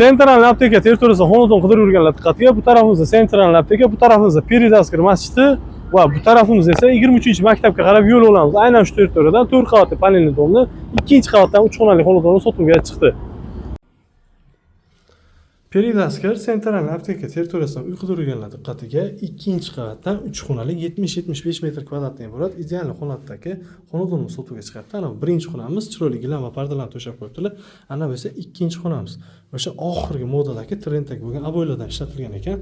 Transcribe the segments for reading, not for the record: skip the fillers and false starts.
Central Apteka territoriyasida xonadon qidirib yurganlar diqqatiga, bu tarafimizda Central Apteka, bu tarafimizda Peredaskir masjidi va bu tarafimizda esa 23-maktabga qarab yo'l olamiz. Aynan shu territoriyadan 4 qavatli panelli domni, ikkinchi qavatdan 3 xonali xonadonni sotuvga chiqdi. Peredaskir Central Apteka territoriyasida uy qidirib yurganlar diqqatiga, ikkinchi qavatdan 3 xonali 70-75 metr kvadratdan iborat ideal holatdagi xonadonni sotuvga chiqardi. Ana birinchi xonamiz chiroyli gilam va pardalarni to'shab qo'yibdilar. Ana bu esa ikkinchi xonamiz. O'sha oxirgi modadagi trenddagi bo'lgan aboylardan ishlatilgan ekan.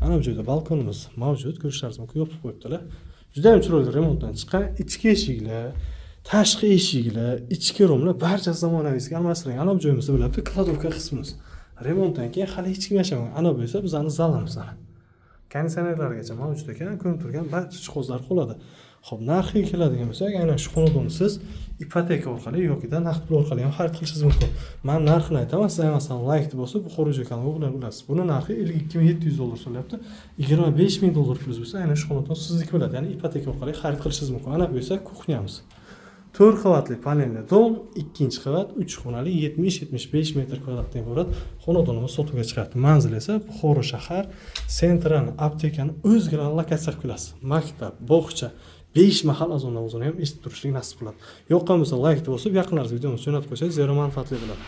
Ana bu joyda balkonimiz mavjud, ko'rishlaringiz mumkin, yopib qo'yibdilar. Juda ham chiroyli remontdan chiqqan, ichki eshiklar, tashqi eshiklar, ichki romlar barchasi zamonaviyga almashtirilgan. Ana bu joyimizda bo'ladi kladovka qismimiz. Remontdan keyin hali hech kim yashamagan. Ana bu esa bizning zalimiz. Konditsionerlargacha mavjud ekan, ko'rinib turgan barcha jihozlar qoladi. Xo'p, narxiga keladigan bo'lsak, aynan shu xonadonni siz ipoteka orqali yoki naqd pul orqali ham xarid qilishingiz mumkin. Men narxini aytaman, siz aytmasam like deb bo'lsa, bu xorijiy kanalga bilasiz. Buni narxi $52,700 so'rayapti. $25,000 plyus bo'lsa, aynan shu xonadon sizniki bo'ladi. Ya'ni ipoteka orqali xarid qilishingiz mumkin. Ana bu esa kuxnyamiz. 4 qavatli panelli dom, ikkinchi qavat, 3 xonali 70-75 metr kvadratdan iborat xonadonimiz sotuvga chiqadi. Manzil esa Buxoro shahar, Central Aptekani o'zgaran lokatsiyaga qulasiz. Maktab, bog'cha, 5 mahal azon namozini ham eshitib turishlik nasib qiladi. Yoqqan bo'lsa like deb bosib, yaqinlaringiz videomizni jo'natib qo'ysangiz, zero manfaatli bo'ladi.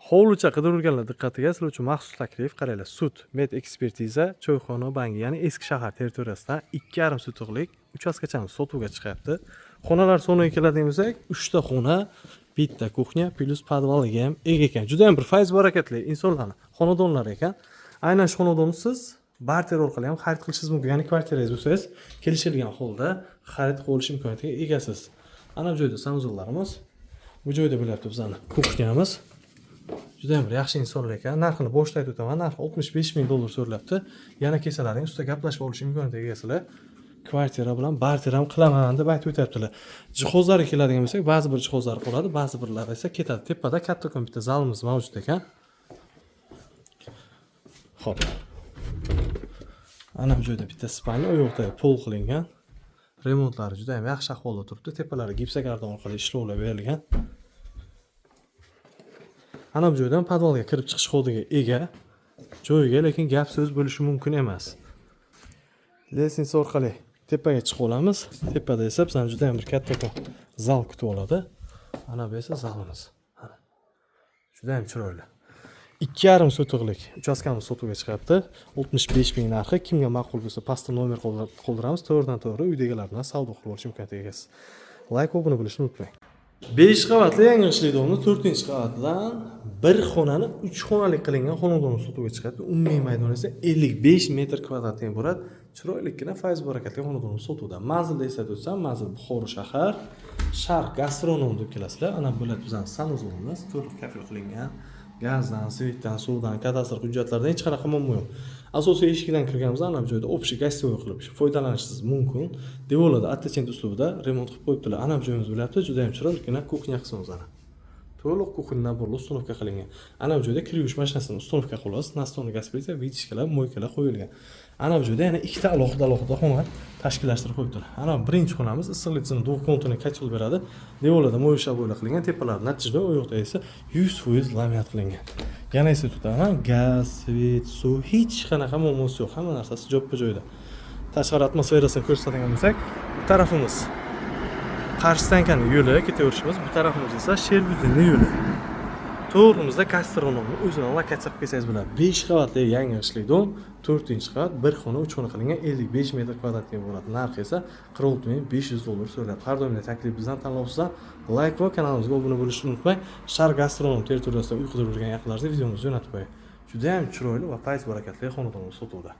Hovlicha qidirib yurganlar diqqatiga, sizlar uchun maxsus taklif, qaranglar, sud, med ekspertiza, choyxona, bangi, ya'ni eski shahar territoriyasidan 2,5 sotixlik uchastkachani sotuvga chiqyapti. Xonalar soniga keladigan bo'lsak, 3 ta xona, bitta kuxnya plus podvalga ham ega ekan. Juda ham bir fayz barakatli insonlarning xonadonlari ekan. Aynan shu xonadonni siz barter orqali ham xarid qilishingiz mumkin. Ya'ni kvartirangiz bo'lsangiz, kelishilgan holda xarid qilib olish imkoniyatiga egasiz. Ana bu joyda sanuzullarimiz, bu joyda bo'lyapti bizning kuxnyamiz. Juda ham bir yaxshi insonlar ekan. Narxini boshida aytib o'taman. Narxi $65,000 so'ralabdi. Yana kelsalaring ustida gaplashib olish imkoniyatiga egasizlar. Kvartira bilan barter ham qilaman deb aytib o'tyaptilar. Jihozlarga keladigan bo'lsak, ba'zi bir jihozlar qoladi, ba'zi birlari esa ketadi. Tepada katta kompyuter zalimiz mavjud ekan. Xo'p. Ana bu joyda bitta spalni, u yoqda pol qilingan. Remontlari juda ham yaxshi ahvolda turibdi. Tepalari gipsakardon orqali ishlovlar berilgan. Ana bu joydan podvalga kirib chiqish hodiga ega joyga, lekin gap so'z bo'lishi mumkin emas. Lestnitsa orqali tepaga chiqib olamiz. Tepada esa bizani juda ham bir katta zal kutib oladi. Ana bu esa zalimiz. Juda ham chiroyli. 2,5 sotixlik uchastkamiz sotuvga chiqyapti. 65,000 narxi. Kimga ma'qul bo'lsa, pastda nomer qoldiramiz. To'g'ridan-to'g'ri uydagilar bilan savdo qilib olish imkoniyatiga egasiz. Like va obuna bo'lishni unutmang. 5 qavatli yangi ishli domni 4-qavatdan 1 xonani 3 xonali qilingan xonadonni sotuvga chiqyapti. Umumiy maydoni esa 55 metr kvadratdan iborat. Chiroylikgina fayz barakatli xonadonni sotuvda. Manzilda eslatib o'tsam, manzil Buxoro shahar, Sharq gastronom deb kelasizlar. Ana bo'ladi bizning sanuzulimiz, to'liq kafil qilingan. Gazdan, svetdan, suvdan, kadastr hujjatlardan hech qanaqa muammo yo'q. Asosiy eshikdan kirganimizda ana bu joyda общий gostivoy qilib foydalanishingiz mumkin. Devorlarda attachment uslubida remont qilib qo'yibdilar. Ana bu joyimiz bo'lyapti, juda ham chiroyli kuxnya qismimiz ana. To'liq kuxnya naborli ustunovka qilingan. Ana bu joyda kir yuvish mashinasini ustunovka qilamiz. Настольный gasplit va vitishkalar, moykalar qo'yilgan. Ana bu joyda yana ikkita alohida xona tashkillashtirib qo'yibdilar. Ana birinchi xonamiz issiqlikni двухконтурный котел beradi. Devorlarda mo'ysha bo'la qilingan, tepalar natijada u yoqda esa 100% laminat qilingan. Yana esa tutaman, gaz, svet, suv hech qanaqa muammosi yo'q. Hamma narsasi joyda. Tashqari atmosferasini ko'rsatadigan bo'lsak, bu tarafimiz Qarshi tankani yo'li ketaverishimiz, bu tarafimiz esa Sherbuzinning yo'li. To'g'rimizda gastronomni o'zini lokatsiya qilib kelsangiz bo'ladi. 5 qavatli yangi ishli dom, 4-qavat, 1 xona, 3 xona qilingan 55 metr kvadratga bo'ladi. Narxi esa $46,500 so'raladi. Har doim taklif bizdan tanlovsizdan like va kanalimizga obuna bo'lishni unutmang. Sharq gastronom territoriyasida uy qidirib yurgan yaqinlaringizga videomizni jo'natib qo'ying. Juda ham chiroyli va fayz barakatli xonadonimiz sotuvda.